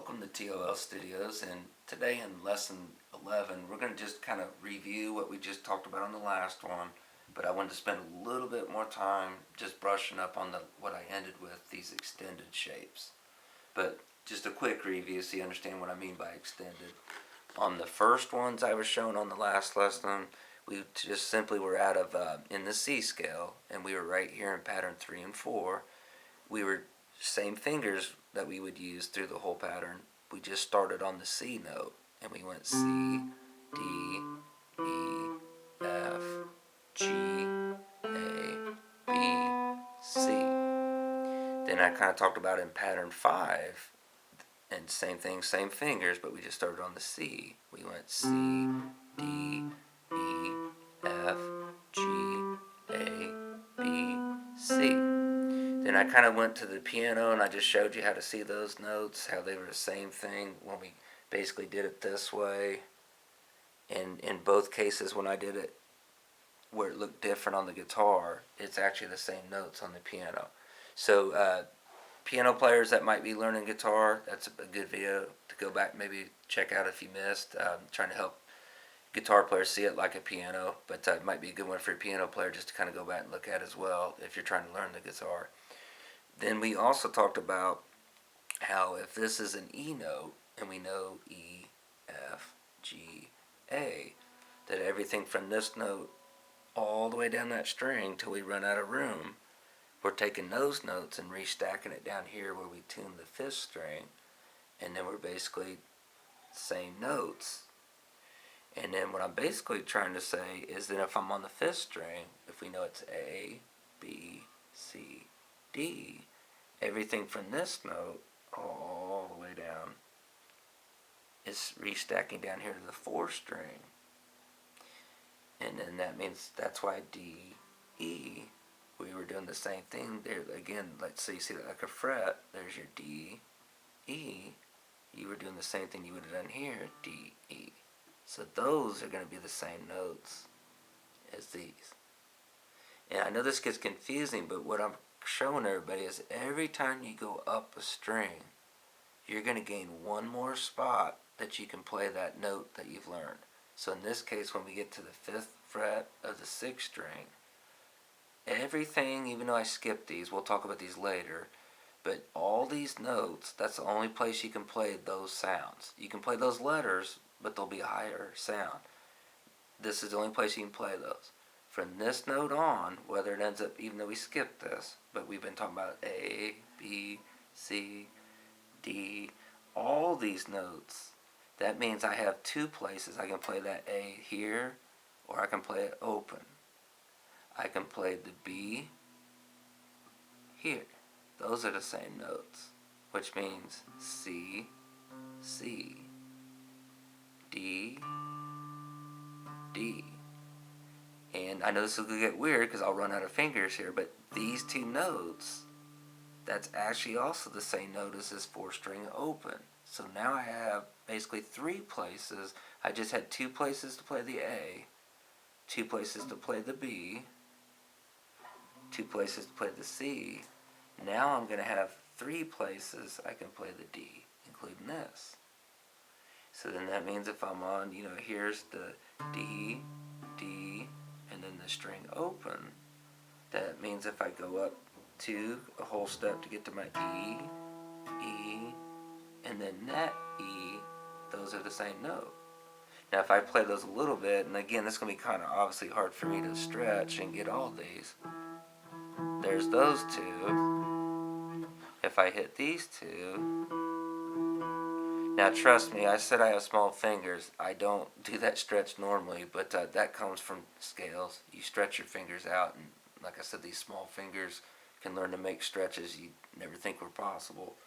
welcome to T.O.L Studios, and today in lesson 11 we're going to just kind of review what we just talked about on the last one, but I wanted to spend a little bit more time just brushing up on what I ended with, these extended shapes. But just a quick review so you understand what I mean by extended. On the first ones I was shown on the last lesson, we just simply were out of in the C scale, and we were right here in pattern 3 and 4. We were same fingers that we would use through the whole pattern. We just started on the C note, and we went C, D, E, F, G, A, B, C. Then I kind of talked about in pattern 5, and same thing, same fingers, but we just started on the C. We went C, D, E, F, G, A, B, C. Then I kind of went to the piano and I just showed you how to see those notes, how they were the same thing when we basically did it this way. And in both cases when I did it where it looked different on the guitar, it's actually the same notes on the piano. So piano players that might be learning guitar, that's a good video to go back maybe check out if you missed. Trying to help guitar players see it like a piano, but it might be a good one for a piano player just to kind of go back and look at as well if you're trying to learn the guitar. Then we also talked about how if this is an E note, and we know E, F, G, A, that everything from this note all the way down that string till we run out of room, we're taking those notes and restacking it down here where we tune the 5th string, and then we're basically same notes. And then what I'm basically trying to say is that if I'm on the 5th string, if we know it's A, B, C, D, everything from this note all the way down is restacking down here to the 4th string. And then that means that's why D, E, we were doing the same thing there. Again, let's say you see that like a fret, there's your D, E, you were doing the same thing you would have done here, D, E. So those are going to be the same notes as these. And I know this gets confusing, but what I'm showing everybody is every time you go up a string, you're going to gain one more spot that you can play that note that you've learned. So in this case, when we get to the 5th fret of the 6th string, everything, even though I skipped these, we'll talk about these later, but all these notes, that's the only place you can play those sounds. You can play those letters, but they'll be a higher sound. This is the only place you can play those. From this note on, whether it ends up, even though we skipped this, but we've been talking about A, B, C, D, all these notes, that means I have 2 places. I can play that A here, or I can play it open. I can play the B here. Those are the same notes, which means C, C, D, D. And I know this is going to get weird because I'll run out of fingers here, but these 2 notes, that's actually also the same note as this 4th string open. So now I have basically 3 places. I just had 2 places to play the A, 2 places to play the B, 2 places to play the C. Now I'm going to have 3 places I can play the D, including this. So then that means if I'm on, here's the D, D, and then the string open, that means if I go up a whole step to get to my E, E, and then that E, those are the same note. Now if I play those a little bit, and again this is going to be kind of obviously hard for me to stretch and get all these, there's those 2. If I hit these 2, now trust me, I said I have small fingers. I don't do that stretch normally, but that comes from scales. You stretch your fingers out, and like I said, these small fingers can learn to make stretches you never think were possible.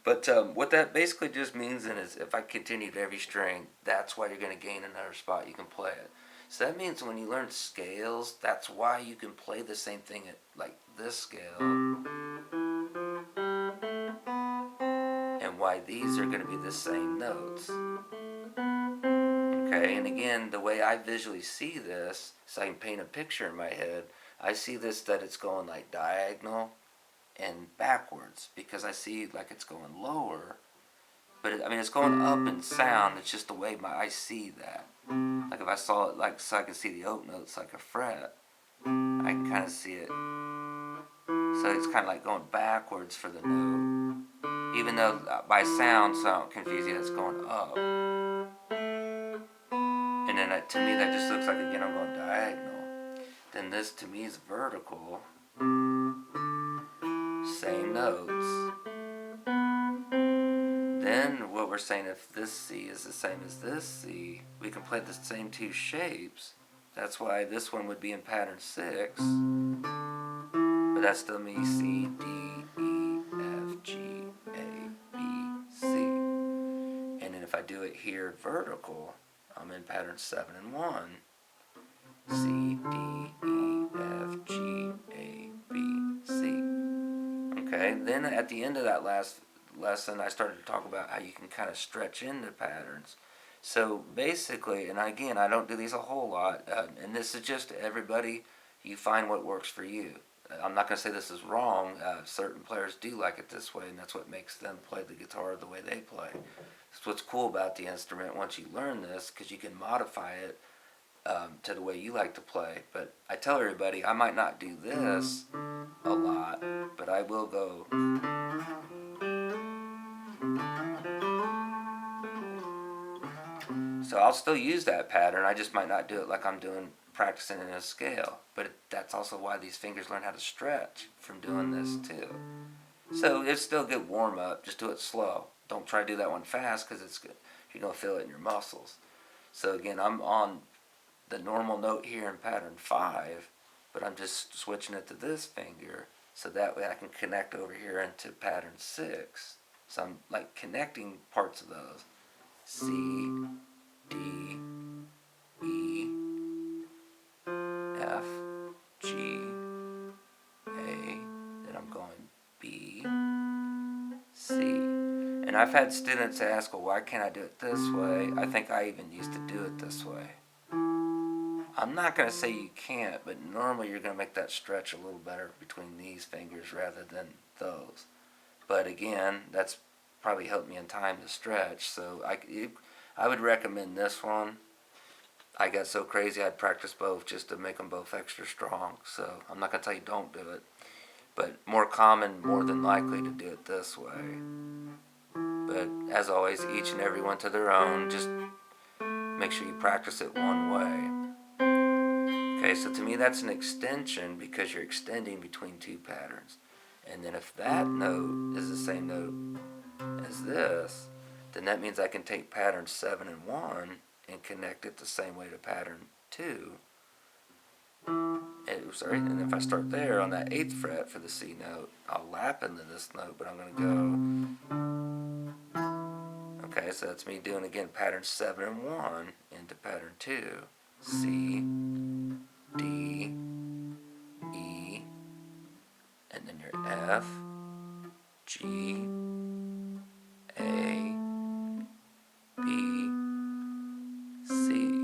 But what that basically just means then is if I continue to every string, that's why you're going to gain another spot you can play it. So that means when you learn scales, that's why you can play the same thing at like this scale, and why these are going to be the same notes. Okay, and again, the way I visually see this, so I can paint a picture in my head, I see this that it's going like diagonal and backwards, because I see like it's going lower But I mean, it's going up in sound. It's just the way I see that. Like if I saw it, like so I can see the oak notes like a fret, I can kind of see it. So it's kind of like going backwards for the note, even though by sound, so I don't confuse you, it's going up. And then to me, that just looks like again I'm going diagonal. Then this to me is vertical. Same notes. Then what we're saying, if this C is the same as this C, we can play the same two shapes. That's why this one would be in pattern 6. But that's still me C, D, E, F, G, A, B, C. And then if I do it here vertical, I'm in pattern 7 and 1. C, D, E, F, G, A, B, C. Okay, then at the end of that last lesson, I started to talk about how you can kind of stretch into patterns. So basically, and again, I don't do these a whole lot, and this is just everybody, you find what works for you. I'm not going to say this is wrong. Certain players do like it this way, and that's what makes them play the guitar the way they play. That's what's cool about the instrument once you learn this, because you can modify it to the way you like to play. But I tell everybody, I might not do this a lot, but I will go. So I'll still use that pattern. I just might not do it like I'm doing practicing in a scale. But that's also why these fingers learn how to stretch from doing this too. So it's still a good warm up. Just do it slow. Don't try to do that one fast because it's good. You're gonna feel it in your muscles. So again, I'm on the normal note here in pattern 5, but I'm just switching it to this finger so that way I can connect over here into pattern 6. So I'm like connecting parts of those. C, D, E, F, G, A, then I'm going B, C. And I've had students ask, well, why can't I do it this way? I think I even used to do it this way. I'm not going to say you can't, but normally you're going to make that stretch a little better between these fingers rather than those. But again, that's probably helped me in time to stretch. So I would recommend this one. I got so crazy I'd practice both just to make them both extra strong. So I'm not going to tell you don't do it. But more common, more than likely to do it this way. But as always, each and every one to their own. Just make sure you practice it one way. Okay, so to me that's an extension because you're extending between two patterns. And then if that note is the same note as this, then that means I can take pattern 7 and 1 and connect it the same way to pattern 2. And if I start there on that 8th fret for the C note, I'll lap into this note, but I'm going to go. Okay, so that's me doing again pattern 7 and 1 into pattern 2. C, D, E, and then your F, G, A, B, C.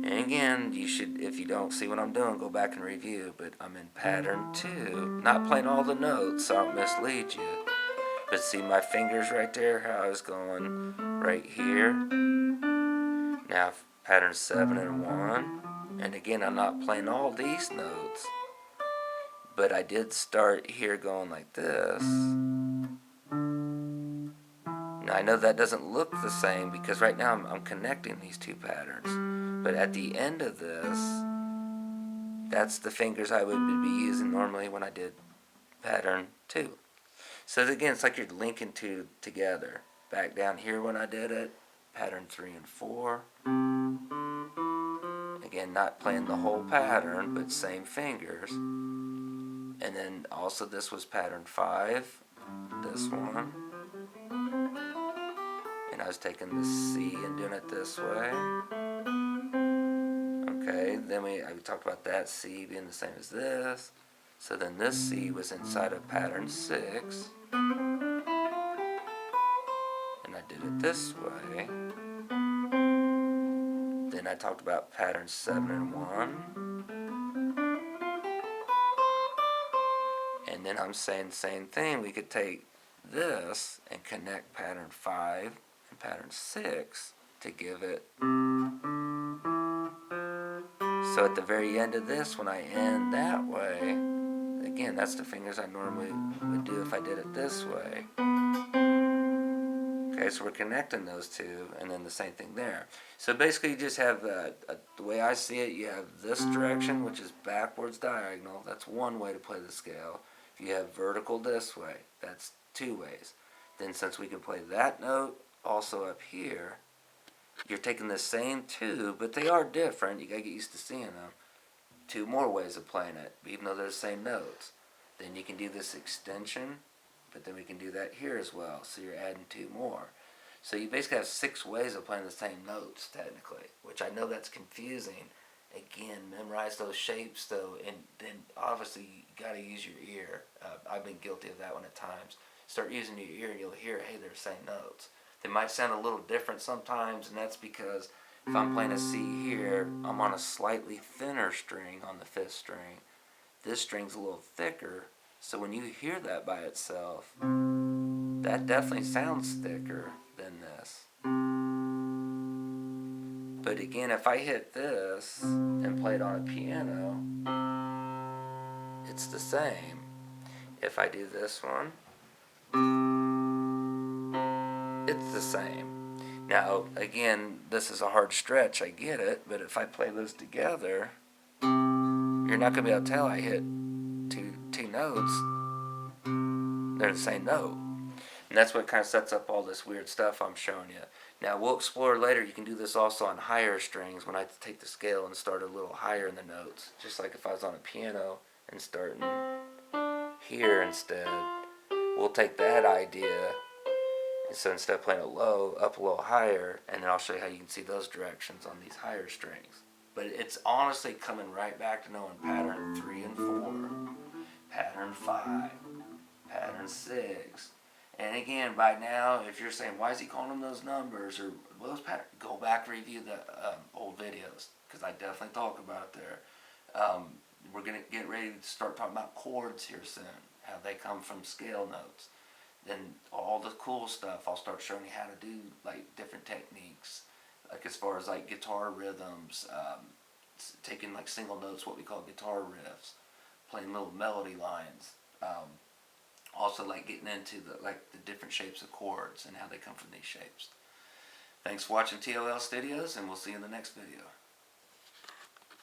And again, you should, if you don't see what I'm doing, go back and review, but I'm in pattern 2, not playing all the notes so I don't mislead you. But see my fingers right there, how I was going right here. Now pattern 7 and 1. And again, I'm not playing all these notes, but I did start here going like this. Now I know that doesn't look the same because right now I'm connecting these two patterns. But at the end of this, that's the fingers I would be using normally when I did pattern 2. So again, it's like you're linking two together. Back down here when I did it, pattern 3 and 4. Again, not playing the whole pattern, but same fingers. And then also this was pattern 5, this one. And I was taking the C and doing it this way. Okay, then I talked about that C being the same as this. So then this C was inside of pattern 6. And I did it this way. Then I talked about pattern 7 and 1. And then I'm saying the same thing. We could take this and connect pattern 5 and pattern 6 to give it. So at the very end of this, when I end that way, again, that's the fingers I normally would do if I did it this way. Okay, so we're connecting those two, and then the same thing there. So basically you just have, the way I see it, you have this direction, which is backwards diagonal. That's one way to play the scale. If you have vertical this way, that's two ways. Then since we can play that note also up here, you're taking the same two, but they are different. You gotta get used to seeing them. Two more ways of playing it, even though they're the same notes. Then you can do this extension, but then we can do that here as well. So you're adding two more. So you basically have 6 ways of playing the same notes, technically, which I know that's confusing. Again, memorize those shapes, though, and then obviously you got to use your ear. I've been guilty of that one at times. Start using your ear and you'll hear, hey, they're the same notes. They might sound a little different sometimes, and that's because if I'm playing a C here, I'm on a slightly thinner string on the 5th string. This string's a little thicker, so when you hear that by itself, that definitely sounds thicker than this. But again, if I hit this and play it on a piano, it's the same. If I do this one, it's the same. Now, again, this is a hard stretch, I get it, but if I play those together, you're not going to be able to tell I hit two notes. They're the same note. And that's what kind of sets up all this weird stuff I'm showing you. Now, we'll explore later. You can do this also on higher strings when I take the scale and start a little higher in the notes. Just like if I was on a piano and starting here instead. We'll take that idea, and so instead of playing it low, up a little higher, and then I'll show you how you can see those directions on these higher strings. But it's honestly coming right back to knowing pattern 3 and 4, pattern 5, pattern 6. And again, by now, if you're saying, why is he calling them those numbers, or those patterns, go back and review the old videos, because I definitely talk about it there. We're going to get ready to start talking about chords here soon, how they come from scale notes. Then all the cool stuff, I'll start showing you how to do, like, different techniques, like as far as like guitar rhythms, taking like single notes, what we call guitar riffs, playing little melody lines. Also, like getting into the different shapes of chords and how they come from these shapes. Thanks for watching T.O.L Studios, and we'll see you in the next video.